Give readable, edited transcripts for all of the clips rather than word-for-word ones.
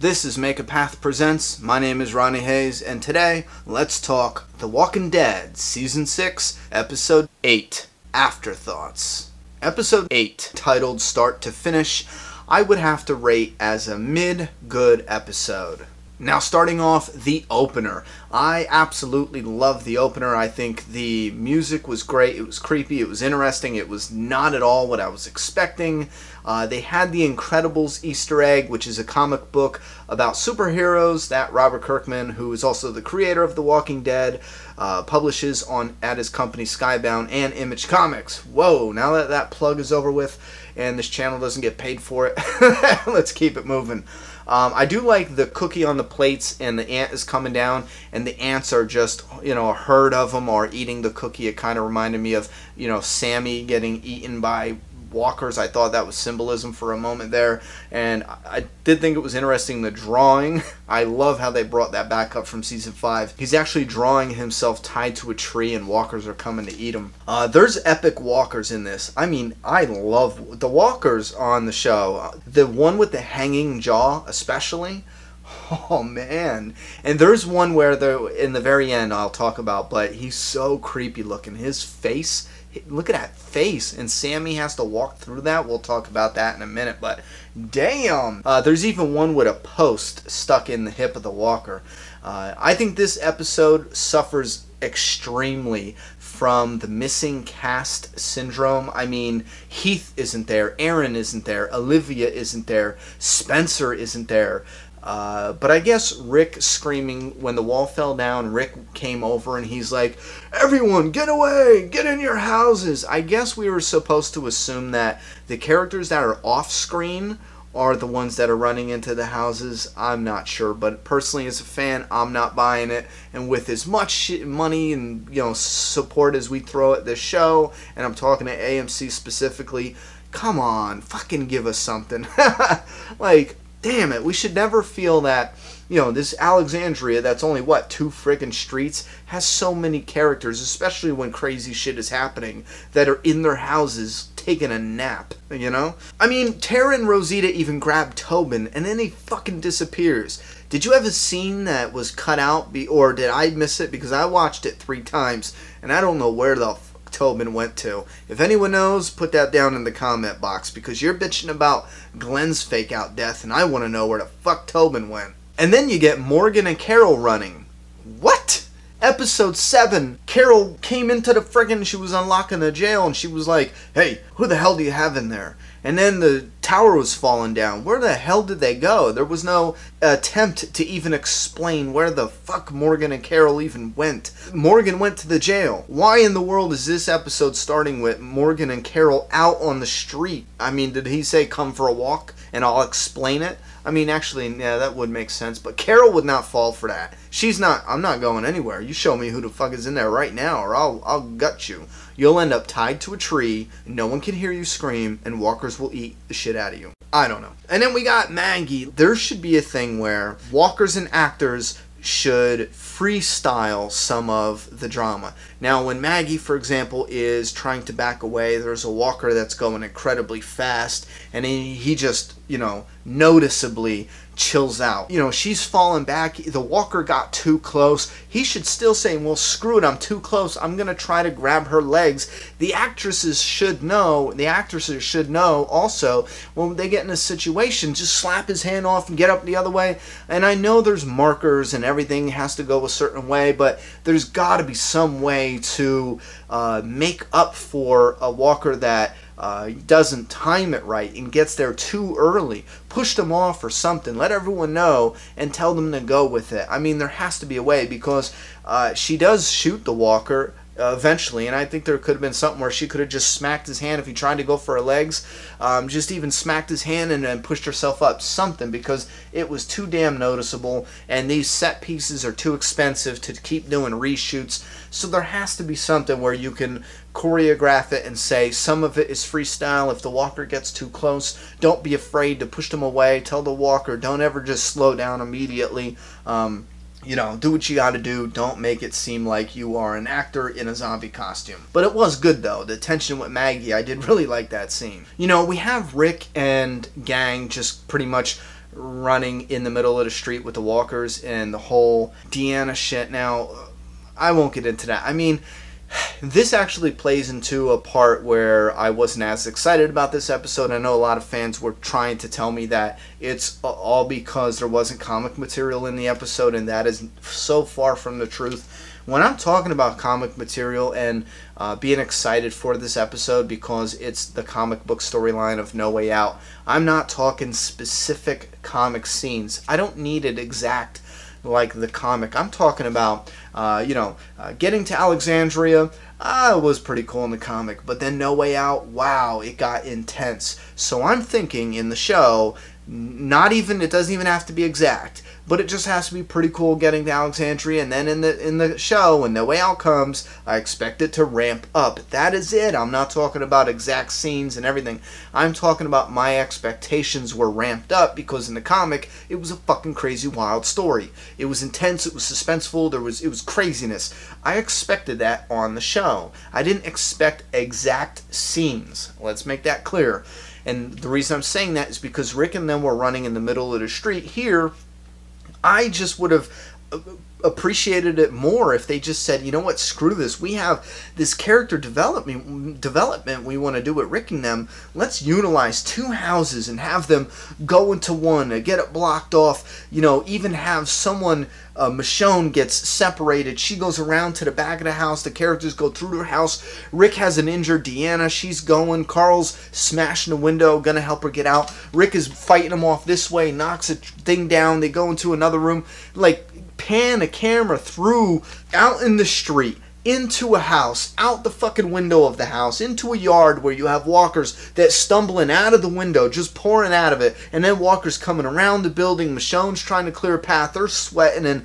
This is Make a Path Presents. My name is Ronnie Hayes, and today let's talk The Walking Dead Season 6, Episode 8, Afterthoughts. Episode 8, titled Start to Finish, I would have to rate as a mid-good episode. Now, starting off, the opener. I absolutely love the opener. I think the music was great. It was creepy. It was interesting. It was not at all what I was expecting. They had the Incredibles Easter egg, which is a comic book about superheroes that Robert Kirkman, who is also the creator of The Walking Dead, publishes at his company Skybound and Image Comics. Whoa, now that that plug is over with and this channel doesn't get paid for it, let's keep it moving. I do like the cookie on the plates and the ant is coming down and the ants are just, a herd of them are eating the cookie. It kind of reminded me of, Sammy getting eaten by walkers. I thought that was symbolism for a moment there, and I did think it was interesting, the drawing. I love how they brought that back up from season 5. He's actually drawing himself tied to a tree and walkers are coming to eat him. There's epic walkers in this. I mean, I love the walkers on the show. The one with the hanging jaw especially. Oh man. And there's one where in the very end I'll talk about, but he's so creepy looking. His face, look at that face, and Sammy has to walk through that. We'll talk about that in a minute, but damn. There's even one with a post stuck in the hip of the walker. I think this episode suffers extremely from the missing cast syndrome. I mean, Heath isn't there, Aaron isn't there, Olivia isn't there, Spencer isn't there. But I guess Rick screaming when the wall fell down, Rick came over and he's like, everyone get away, get in your houses. I guess we were supposed to assume that the characters that are off screen are the ones that are running into the houses. I'm not sure, but personally as a fan, I'm not buying it. And with as much money and support as we throw at this show, and I'm talking to AMC specifically, come on, fucking give us something. Like, damn it, we should never feel that, this Alexandria that's only, 2 friggin' streets, has so many characters, especially when crazy shit is happening, that are in their houses taking a nap, I mean, Tara and Rosita even grab Tobin, and then he fucking disappears. Did you have a scene that was cut out, or did I miss it? Because I watched it 3 times, and I don't know where the Tobin went to. If anyone knows, put that down in the comment box, because you're bitching about Glenn's fake out death and I want to know where the fuck Tobin went. And then you get Morgan and Carol running. What? Episode 7, Carol came into the friggin', she was unlocking the jail and she was like, hey, who the hell do you have in there? And then the tower was falling down. Where the hell did they go? There was no attempt to even explain where the fuck Morgan and Carol even went. Morgan went to the jail. Why in the world is this episode starting with Morgan and Carol out on the street? I mean, did he say come for a walk and I'll explain it? I mean, actually, yeah, that would make sense. But Carol would not fall for that. She's not, I'm not going anywhere. You show me who the fuck is in there right now or I'll gut you. You'll end up tied to a tree, no one can hear you scream, and walkers will eat the shit out of you. I don't know. And then we got Maggie. There should be a thing where walkers and actors should freestyle some of the drama. Now, when Maggie, for example, is trying to back away, there's a walker that's going incredibly fast, and he just, noticeably chills out. She's falling back. The walker got too close. He should still say, well, screw it, I'm too close. I'm going to try to grab her legs. The actresses should know also, when they get in a situation, just slap his hand off and get up the other way. And I know there's markers and everything has to go a certain way, but there's got to be some way to make up for a walker that doesn't time it right and gets there too early. Push them off or something. Let everyone know and tell them to go with it. I mean, there has to be a way, because she does shoot the walker eventually, and I think there could have been something where she could have just smacked his hand if he tried to go for her legs, just even smacked his hand and then pushed herself up, something, because it was too damn noticeable, and these set pieces are too expensive to keep doing reshoots, so there has to be something where you can choreograph it and say some of it is freestyle. If the walker gets too close, don't be afraid to push them away. Tell the walker, don't ever just slow down immediately. Do what you gotta do. Don't make it seem like you are an actor in a zombie costume. But it was good, though. The tension with Maggie, I did really like that scene. We have Rick and gang just pretty much running in the middle of the street with the walkers and the whole Deanna shit. Now, I won't get into that. I mean, this actually plays into a part where I wasn't as excited about this episode. I know a lot of fans were trying to tell me that it's all because there wasn't comic material in the episode, and that is so far from the truth. When I'm talking about comic material and being excited for this episode because it's the comic book storyline of No Way Out, I'm not talking specific comic scenes. I don't need it exact like the comic. I'm talking about, getting to Alexandria. It was pretty cool in the comic, but then No Way Out, wow, it got intense. So I'm thinking in the show, it doesn't even have to be exact, but it just has to be pretty cool getting to Alexandria, and then in the show, when No Way Out comes, I expect it to ramp up. That is it. I'm not talking about exact scenes and everything. I'm talking about my expectations were ramped up because in the comic, it was a fucking crazy, wild story. It was intense, it was suspenseful, it was craziness. I expected that on the show. I didn't expect exact scenes. Let's make that clear. And the reason I'm saying that is because Rick and them were running in the middle of the street. Here, I just would have appreciated it more if they just said, you know what, screw this. We have this character development we want to do with Rick and them. Let's utilize two houses and have them go into one, get it blocked off, even have someone, Michonne gets separated. She goes around to the back of the house. The characters go through her house. Rick has an injured Deanna. She's going. Carl's smashing the window, gonna help her get out. Rick is fighting him off this way, knocks a thing down. They go into another room. Like, pan a camera through, out in the street, into a house, out the fucking window of the house, into a yard where you have walkers that stumbling out of the window, just pouring out of it, and then walkers coming around the building. Michonne's trying to clear a path, they're sweating, and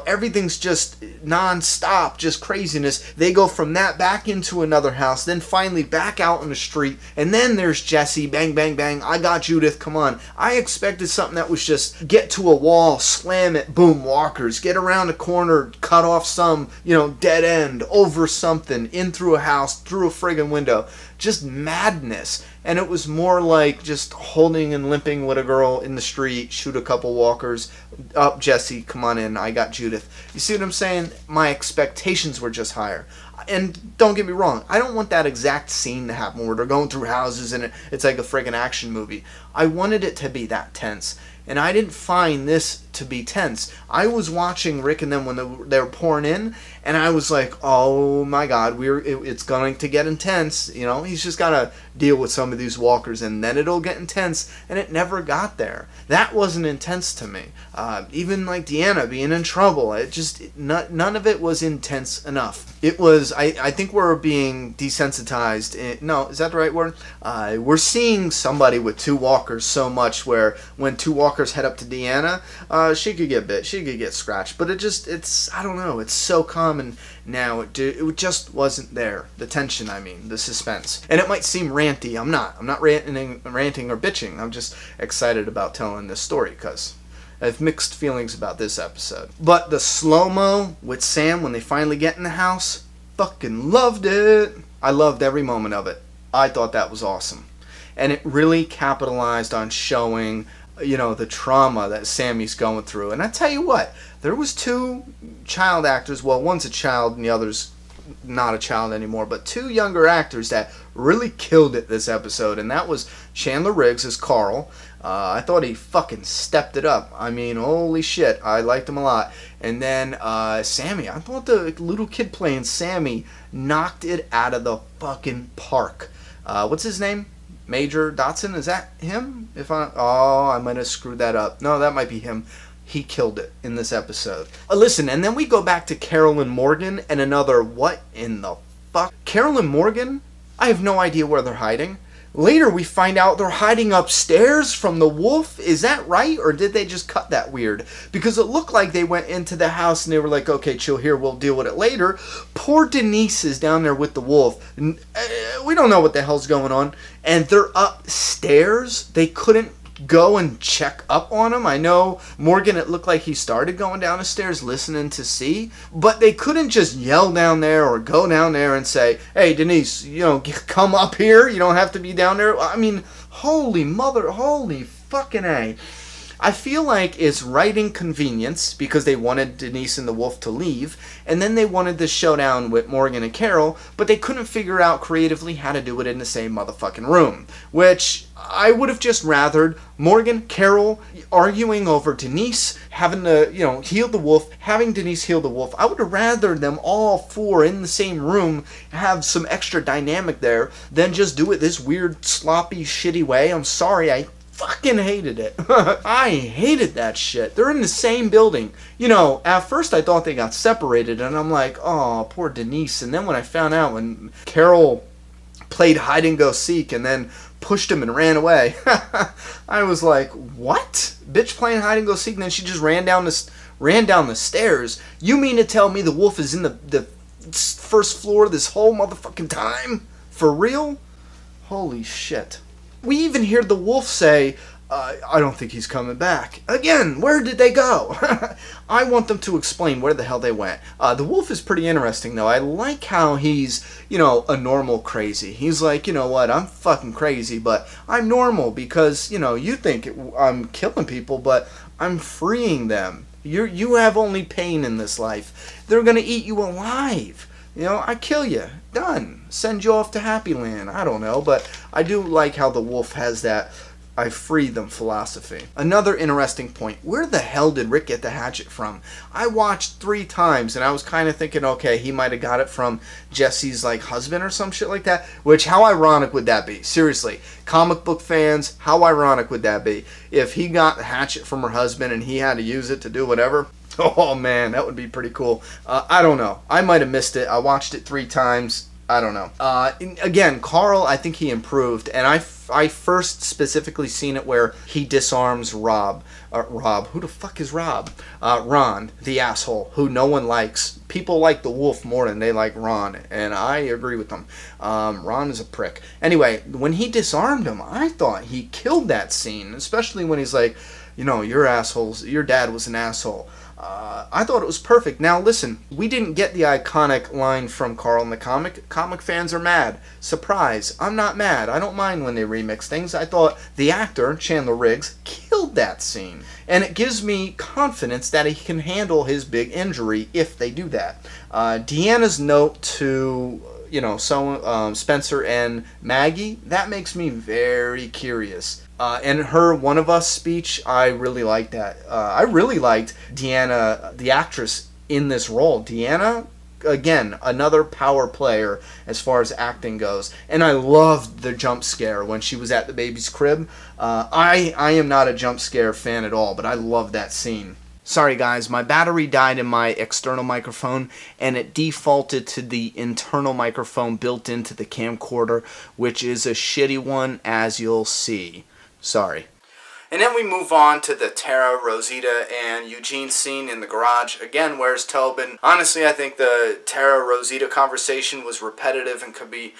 everything's just non-stop, just craziness. They go from that back into another house, then finally back out in the street, and then there's Jesse, bang, bang, bang, I got Judith, come on. I expected something that was just get to a wall, slam it, boom, walkers, get around a corner, cut off some, dead end, over something, in through a house, through a friggin' window. Just madness. And it was more like just holding and limping with a girl in the street, shoot a couple walkers, up Jesse, come on in, I got Judith. You see what I'm saying? My expectations were just higher. And don't get me wrong, I don't want that exact scene to happen where they're going through houses and it's like a friggin' action movie. I wanted it to be that tense. And I didn't find this to be tense. I was watching Rick and them when they were pouring in, and I was like, oh my god, it's going to get intense. He's just got to deal with some of these walkers, and then it'll get intense, and it never got there. That wasn't intense to me. Even like Deanna being in trouble, none of it was intense enough. It was, I think we're being desensitized. No, is that the right word? We're seeing somebody with two walkers so much where when two walkers head up to Deanna, she could get bit, she could get scratched, but I don't know, it's so common now. It just wasn't there. The tension, the suspense. And it might seem ranty. I'm not ranting or bitching. I'm just excited about telling this story because I have mixed feelings about this episode. But the slow-mo with Sam when they finally get in the house, fucking loved it. I loved every moment of it. I thought that was awesome. And it really capitalized on showing the trauma that Sammy's going through. And I tell you what, there was two child actors, well, one's a child and the other's not a child anymore, but two younger actors that really killed it this episode, and that was Chandler Riggs as Carl. I thought he fucking stepped it up. Holy shit, I liked him a lot. And then Sammy, I thought the little kid playing Sammy knocked it out of the fucking park. What's his name? Major Dotson, is that him? I might have screwed that up. No, that might be him. He killed it in this episode. Listen, and then we go back to Carol and Morgan and another, what in the fuck? Carol and Morgan? I have no idea where they're hiding. Later we find out they're hiding upstairs from the wolf. Is that right? Or did they just cut that weird? Because it looked like they went into the house and they were like, okay, chill here, we'll deal with it later. Poor Denise is down there with the wolf. We don't know what the hell's going on. And they're upstairs. They couldn't go and check up on him. I know Morgan, it looked like he started going down the stairs listening to see, but they couldn't just yell down there or go down there and say, hey Denise, come up here, you don't have to be down there. Holy fucking A. I feel like it's writing convenience because they wanted Denise and the wolf to leave, and then they wanted this showdown with Morgan and Carol, but they couldn't figure out creatively how to do it in the same motherfucking room, which I would have just rathered Morgan, Carol arguing over Denise, having to, heal the wolf, having Denise heal the wolf. I would have rathered them all four in the same room, have some extra dynamic there, than just do it this weird, sloppy, shitty way. I'm sorry, I fucking hated it. I hated that shit. They're in the same building. At first I thought they got separated, and I'm like, oh, poor Denise. And then when I found out when Carol played hide and go seek and then pushed him and ran away, I was like, what? Bitch playing hide and go seek, and then she just ran down the stairs. You mean to tell me the wolf is in the first floor this whole motherfucking time? For real? Holy shit. We even hear the wolf say, I don't think he's coming back. Again, where did they go? I want them to explain where the hell they went. The wolf is pretty interesting, though. I like how he's, a normal crazy. He's like, you know what, I'm fucking crazy, but I'm normal because, you think I'm killing people, but I'm freeing them. You have only pain in this life. They're going to eat you alive. I kill you. Done. Send you off to Happy Land. I don't know, but I do like how the wolf has that I free them philosophy. Another interesting point. Where the hell did Rick get the hatchet from? I watched 3 times, and I was kind of thinking, okay, he might have got it from Jesse's, husband or some shit like that. Which, how ironic would that be? Seriously. Comic book fans, how ironic would that be? If he got the hatchet from her husband and he had to use it to do whatever. Oh man, that would be pretty cool. I don't know. I might have missed it. I watched it 3 times. I don't know. Again, Carl, I think he improved, and I first specifically seen it where he disarms Rob. Rob, who the fuck is Rob? Ron, the asshole, who no one likes. People like the wolf more than they like Ron, and I agree with them. Ron is a prick. Anyway, when he disarmed him, I thought he killed that scene, especially when he's like, you're assholes. Your dad was an asshole. I thought it was perfect. Now listen, we didn't get the iconic line from Carl in the comic. Comic fans are mad. Surprise, I'm not mad. I don't mind when they remix things. I thought the actor, Chandler Riggs, killed that scene. And it gives me confidence that he can handle his big injury if they do that. Deanna's note to Spencer and Maggie, that makes me very curious. And her One of Us speech, I really liked that. I really liked Deanna, the actress, in this role. Deanna, again, another power player as far as acting goes. And I loved the jump scare when she was at the baby's crib. I am not a jump scare fan at all, but I love that scene. Sorry guys, my battery died in my external microphone and it defaulted to the internal microphone built into the camcorder, which is a shitty one, as you'll see. Sorry. And then we move on to the Tara, Rosita, and Eugene scene in the garage. Again, where's Tobin? Honestly, I think the Tara-Rosita conversation was repetitive and could be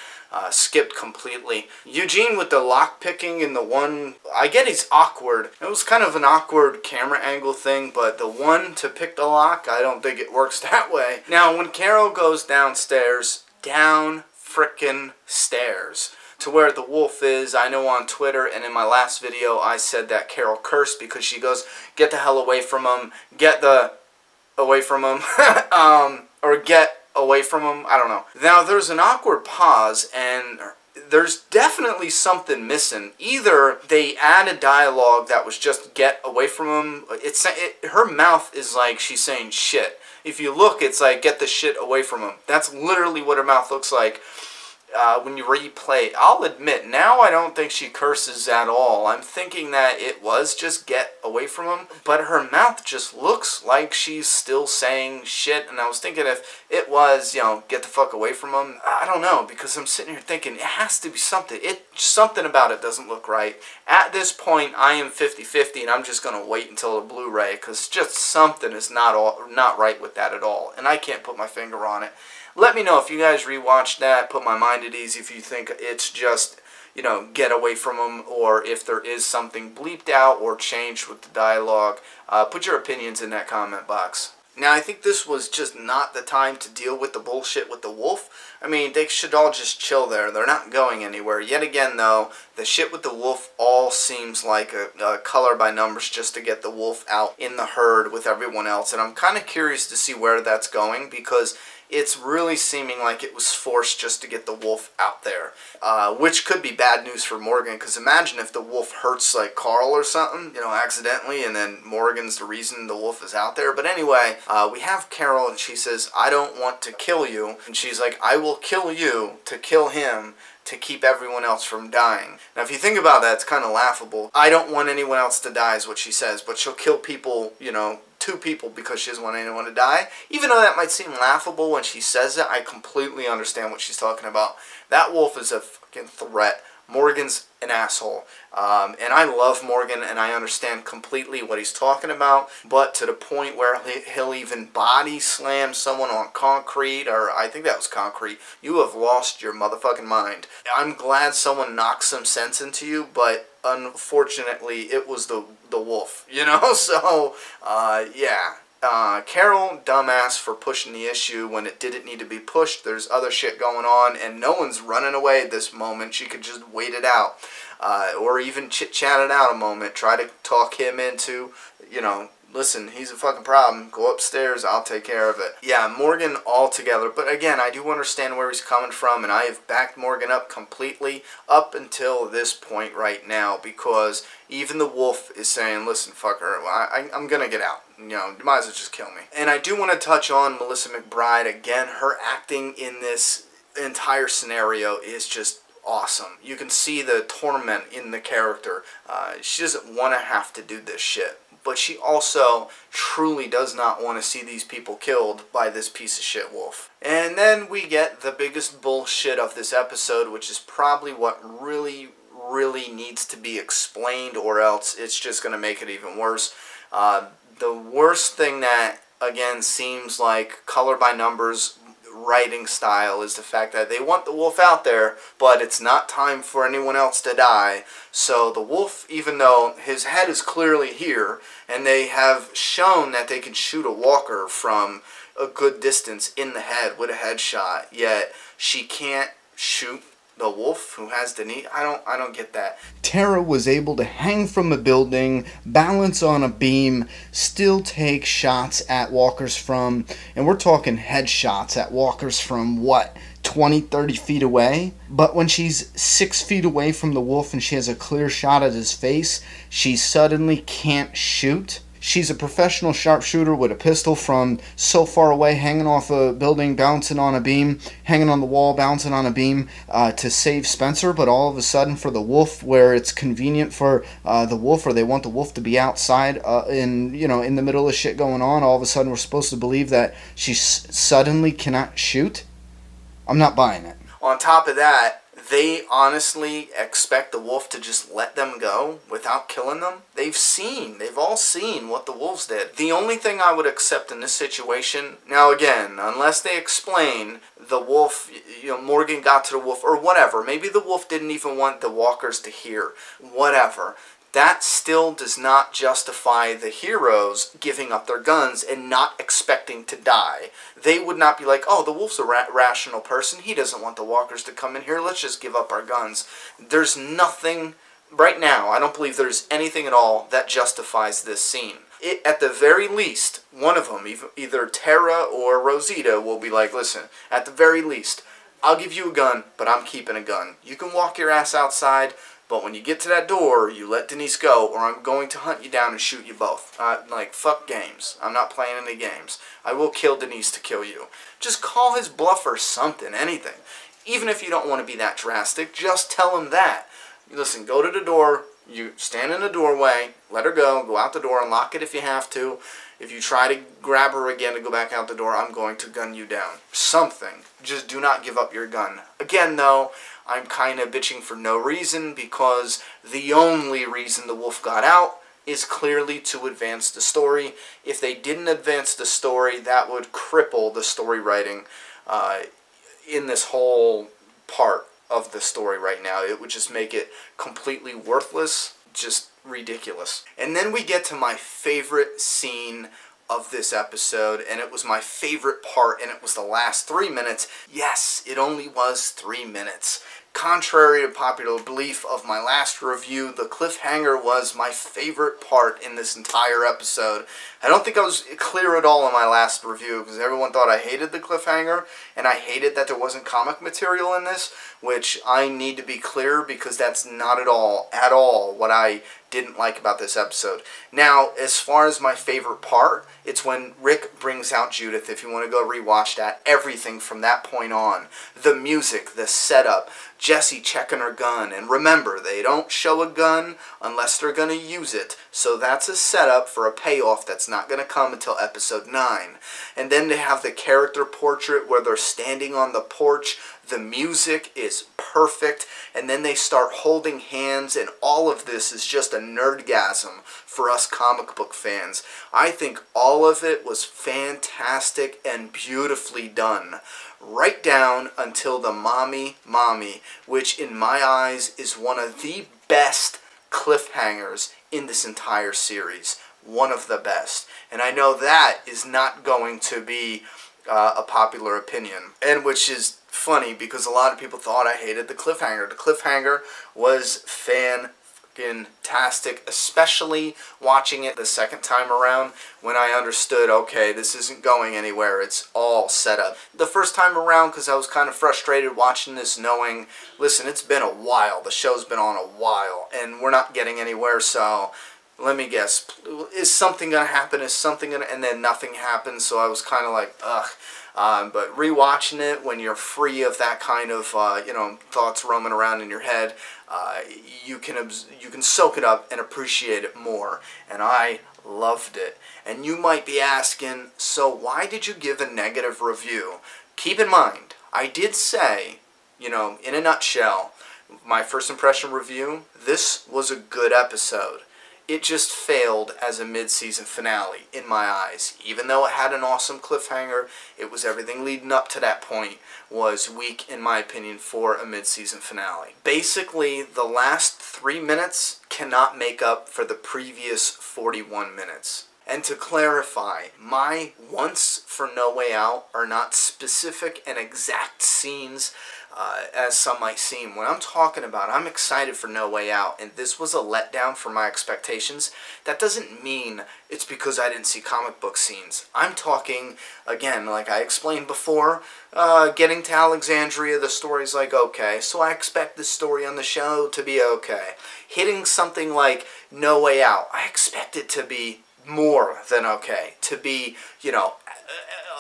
skipped completely. Eugene with the lock picking in the one, I get he's awkward. It was kind of an awkward camera angle thing, but the one to pick the lock, I don't think it works that way. Now, when Carol goes downstairs, down frickin' stairs, to where the wolf is, I know on Twitter and in my last video I said that Carol cursed because she goes, get the hell away from him, get the away from him, or get away from him, I don't know. Now there's an awkward pause and there's definitely something missing. Either they added dialogue that was just get away from him, her mouth is like she's saying shit. If you look, it's like get the shit away from him. That's literally what her mouth looks like. When you replay, I'll admit, now I don't think she curses at all. I'm thinking that it was just get away from him, but her mouth just looks like she's still saying shit, and I was thinking if it was, get the fuck away from him, I don't know, because I'm sitting here thinking it has to be something. Something about it doesn't look right. At this point, I am 50-50, and I'm just going to wait until the Blu-ray, because just something is not right with that at all, and I can't put my finger on it. Let me know if you guys rewatched that, put my mind at ease if you think it's just, get away from them, or if there is something bleeped out or changed with the dialogue. Put your opinions in that comment box. Now, I think this was just not the time to deal with the bullshit with the wolf. I mean, they should all just chill there. They're not going anywhere. Yet again, though, The shit with the wolf all seems like a color by numbers just to get the wolf out in the herd with everyone else. And I'm kind of curious to see where that's going, because it's really seeming like it was forced just to get the wolf out there, which could be bad news for Morgan, because imagine if the wolf hurts like Carl or something, accidentally, and then Morgan's the reason the wolf is out there. But anyway, we have Carol, and she says, I don't want to kill you, and she's like, I will kill you to kill him, to keep everyone else from dying. Now, if you think about that, it's kind of laughable. I don't want anyone else to die is what she says, but she'll kill people, 2 people because she doesn't want anyone to die. Even though that might seem laughable when she says it, I completely understand what she's talking about. That wolf is a fucking threat. Morgan's an asshole. And I love Morgan, and I understand completely what he's talking about, but to the point where he'll even body slam someone on concrete, or I think that was concrete. You have lost your motherfucking mind. I'm glad someone knocked some sense into you, but unfortunately it was the wolf, So, yeah. Carol, dumbass for pushing the issue when it didn't need to be pushed. There's other shit going on, and no one's running away at this moment. She could just wait it out, or even chit-chat it out a moment. Try to talk him into, listen, he's a fucking problem. Go upstairs, I'll take care of it. Yeah, Morgan altogether. But again, I do understand where he's coming from, and I have backed Morgan up completely up until this point right now, because even the wolf is saying, listen, fucker, I'm gonna get out. You might as well just kill me. And I do want to touch on Melissa McBride. Again, her acting in this entire scenario is just awesome. You can see the torment in the character. She doesn't want to have to do this shit, but she also truly does not want to see these people killed by this piece of shit wolf. And then we get the biggest bullshit of this episode, which is probably what really needs to be explained, or else it's just going to make it even worse. The worst thing that, again, seems like color by numbers writing style is the fact that they want the wolf out there, but it's not time for anyone else to die. So the wolf, even though his head is clearly here, and they have shown that they can shoot a walker from a good distance in the head with a headshot, yet she can't shoot the wolf who has the knee. I don't get that. Tara was able to hang from a building, balance on a beam, still take shots at walkers from, and we're talking headshots at walkers from what, 20, 30 feet away? But when she's 6 feet away from the wolf and she has a clear shot at his face, she suddenly can't shoot. She's a professional sharpshooter with a pistol from so far away, hanging off a building, bouncing on a beam, hanging on the wall, bouncing on a beam to save Spencer. But all of a sudden for the wolf, where it's convenient for the wolf, or they want the wolf to be outside in the middle of shit going on, all of a sudden we're supposed to believe that she suddenly cannot shoot? I'm not buying it. On top of that, they honestly expect the wolf to just let them go without killing them? They've all seen what the wolves did. The only thing I would accept in this situation, now again, unless they explain the wolf, Morgan got to the wolf, or whatever, maybe the wolf didn't even want the walkers to hear, whatever. That still does not justify the heroes giving up their guns and not expecting to die. They would not be like, oh, the wolf's a rational person. He doesn't want the walkers to come in here. Let's just give up our guns. There's nothing, right now, I don't believe there's anything at all that justifies this scene. At the very least, one of them, either Tara or Rosita, will be like, listen, at the very least, I'll give you a gun, but I'm keeping a gun. You can walk your ass outside, but when you get to that door, you let Denise go, or I'm going to hunt you down and shoot you both. Fuck games. I'm not playing any games. I will kill Denise to kill you. Just call his bluff or something, anything. Even if you don't want to be that drastic, just tell him that. Listen, go to the door, you stand in the doorway, let her go out the door, and lock it if you have to. If you try to grab her again to go back out the door, I'm going to gun you down. Something. Just do not give up your gun. Again, though, I'm kind of bitching for no reason, because the only reason the wolf got out is clearly to advance the story. If they didn't advance the story, that would cripple the story writing in this whole part of the story right now. It would just make it completely worthless, just ridiculous. And then we get to my favorite scene of this episode, and it was my favorite part, and it was the last 3 minutes. Yes, it only was 3 minutes. Contrary to popular belief of my last review, the cliffhanger was my favorite part in this entire episode. I don't think I was clear at all in my last review because everyone thought I hated the cliffhanger and I hated that there wasn't comic material in this, which I need to be clear because that's not at all what I didn't like about this episode. Now, as far as my favorite part, it's when Rick brings out Judith. If you want to go rewatch that, everything from that point on, the music, the setup, Jessie checking her gun, and remember, they don't show a gun unless they're going to use it, so that's a setup for a payoff that's not going to come until episode 9. And then they have the character portrait where they're standing on the porch. The music is perfect, and then they start holding hands, and all of this is just a nerdgasm for us comic book fans. I think all of it was fantastic and beautifully done, right down until the mommy, which in my eyes is one of the best cliffhangers in this entire series. One of the best. And I know that is not going to be a popular opinion, and which is funny because a lot of people thought I hated the cliffhanger. The cliffhanger was fantastic, especially watching it the second time around when I understood, okay, this isn't going anywhere, it's all set up. The first time around, because I was kind of frustrated watching this knowing, listen, it's been a while, the show's been on a while, and we're not getting anywhere, so let me guess, is something going to happen, and then nothing happens, so I was kind of like, ugh. But rewatching it when you're free of that kind of thoughts roaming around in your head, you can soak it up and appreciate it more. And I loved it. And you might be asking, so why did you give a negative review? Keep in mind, I did say, in a nutshell, my first impression review, this was a good episode. It just failed as a mid-season finale, in my eyes. Even though it had an awesome cliffhanger, it was everything leading up to that point was weak, in my opinion, for a mid-season finale. Basically, the last 3 minutes cannot make up for the previous 41 minutes. And to clarify, my wants for No Way Out are not specific and exact scenes as some might seem. When I'm talking about I'm excited for No Way Out and this was a letdown for my expectations, that doesn't mean it's because I didn't see comic book scenes. I'm talking, again, like I explained before, getting to Alexandria, the story's like, okay, so I expect this story on the show to be okay. Hitting something like No Way Out, I expect it to be more than okay, to be,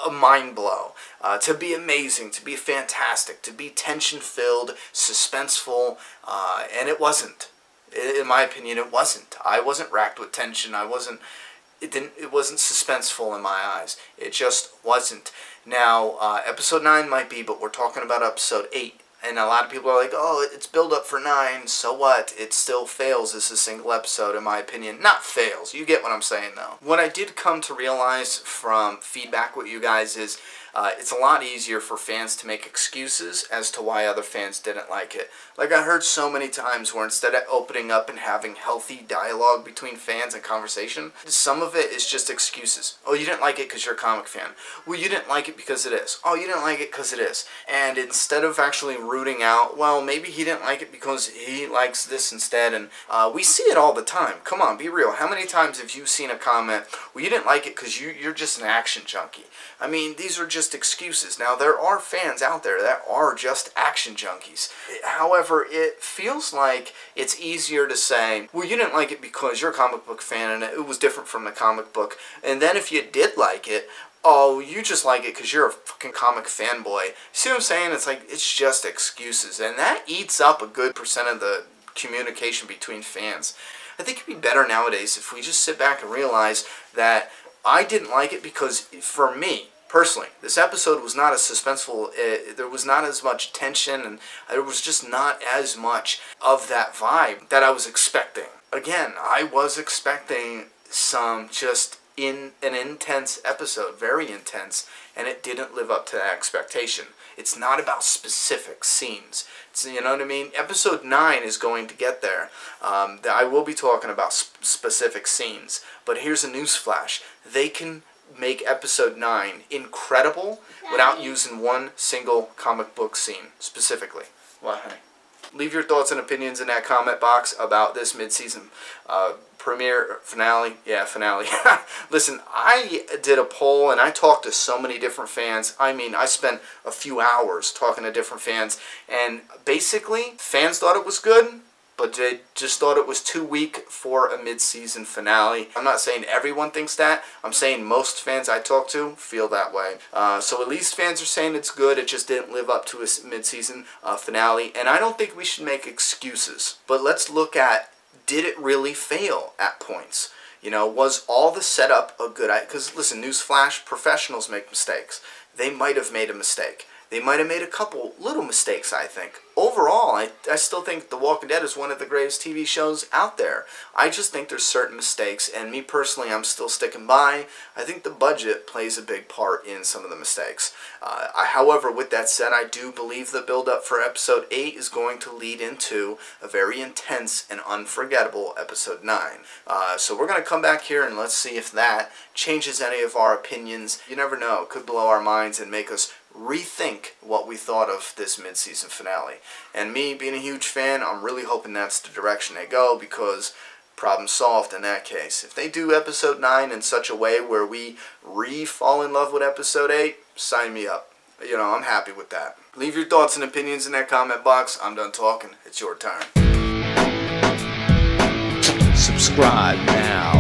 a mind blow, to be amazing, to be fantastic, to be tension-filled, suspenseful, and it wasn't. In my opinion, it wasn't. I wasn't racked with tension. It wasn't suspenseful in my eyes. It just wasn't. Now, episode 9 might be, but we're talking about episode 8. And a lot of people are like, oh, it's build up for 9, so what? It still fails as a single episode, in my opinion. Not fails, you get what I'm saying, though. What I did come to realize from feedback with you guys is it's a lot easier for fans to make excuses as to why other fans didn't like it. Like I heard so many times where instead of opening up and having healthy dialogue between fans and conversation, some of it is just excuses. Oh, you didn't like it because you're a comic fan. Well, you didn't like it because it is. Oh, you didn't like it because it is. And instead of actually rooting out, well, maybe he didn't like it because he likes this instead. And we see it all the time. Come on, be real. How many times have you seen a comment, well, you didn't like it because you're just an action junkie? I mean, these are just excuses. Now, there are fans out there that are just action junkies. However, it feels like it's easier to say, well, you didn't like it because you're a comic book fan and it was different from the comic book. And then if you did like it, oh, you just like it because you're a fucking comic fanboy. See what I'm saying? It's like, it's just excuses. And that eats up a good percent of the communication between fans. I think it'd be better nowadays if we just sit back and realize that I didn't like it because, for me, personally, this episode was not as suspenseful, there was not as much tension, and there was just not as much of that vibe that I was expecting. Again, I was expecting some just in an intense episode, very intense, and it didn't live up to that expectation. It's not about specific scenes. You know what I mean? Episode 9 is going to get there. I will be talking about specific scenes, but here's a newsflash. They can make episode 9 incredible without using one single comic book scene specifically. What, honey? Leave your thoughts and opinions in that comment box about this mid-season premiere finale. Yeah, finale. Listen, I did a poll and I talked to so many different fans. I mean, I spent a few hours talking to different fans, and basically, fans thought it was good, but they just thought it was too weak for a mid-season finale. I'm not saying everyone thinks that. I'm saying most fans I talk to feel that way. So at least fans are saying it's good. It just didn't live up to a mid-season finale. And I don't think we should make excuses. But let's look at, did it really fail at points? You know, was all the setup a good idea? Because listen, newsflash, professionals make mistakes. They might have made a mistake. They might have made a couple little mistakes, I think. Overall, I still think The Walking Dead is one of the greatest TV shows out there. I just think there's certain mistakes, and me personally, I'm still sticking by. I think the budget plays a big part in some of the mistakes. However, with that said, I do believe the build-up for Episode 8 is going to lead into a very intense and unforgettable Episode 9. So we're going to come back here and let's see if that changes any of our opinions. You never know. It could blow our minds and make us rethink what we thought of this mid-season finale. And me being a huge fan, I'm really hoping that's the direction they go, because problem solved in that case. If they do Episode 9 in such a way where we fall in love with Episode 8, sign me up. You know, I'm happy with that. Leave your thoughts and opinions in that comment box. I'm done talking. It's your turn. Subscribe now.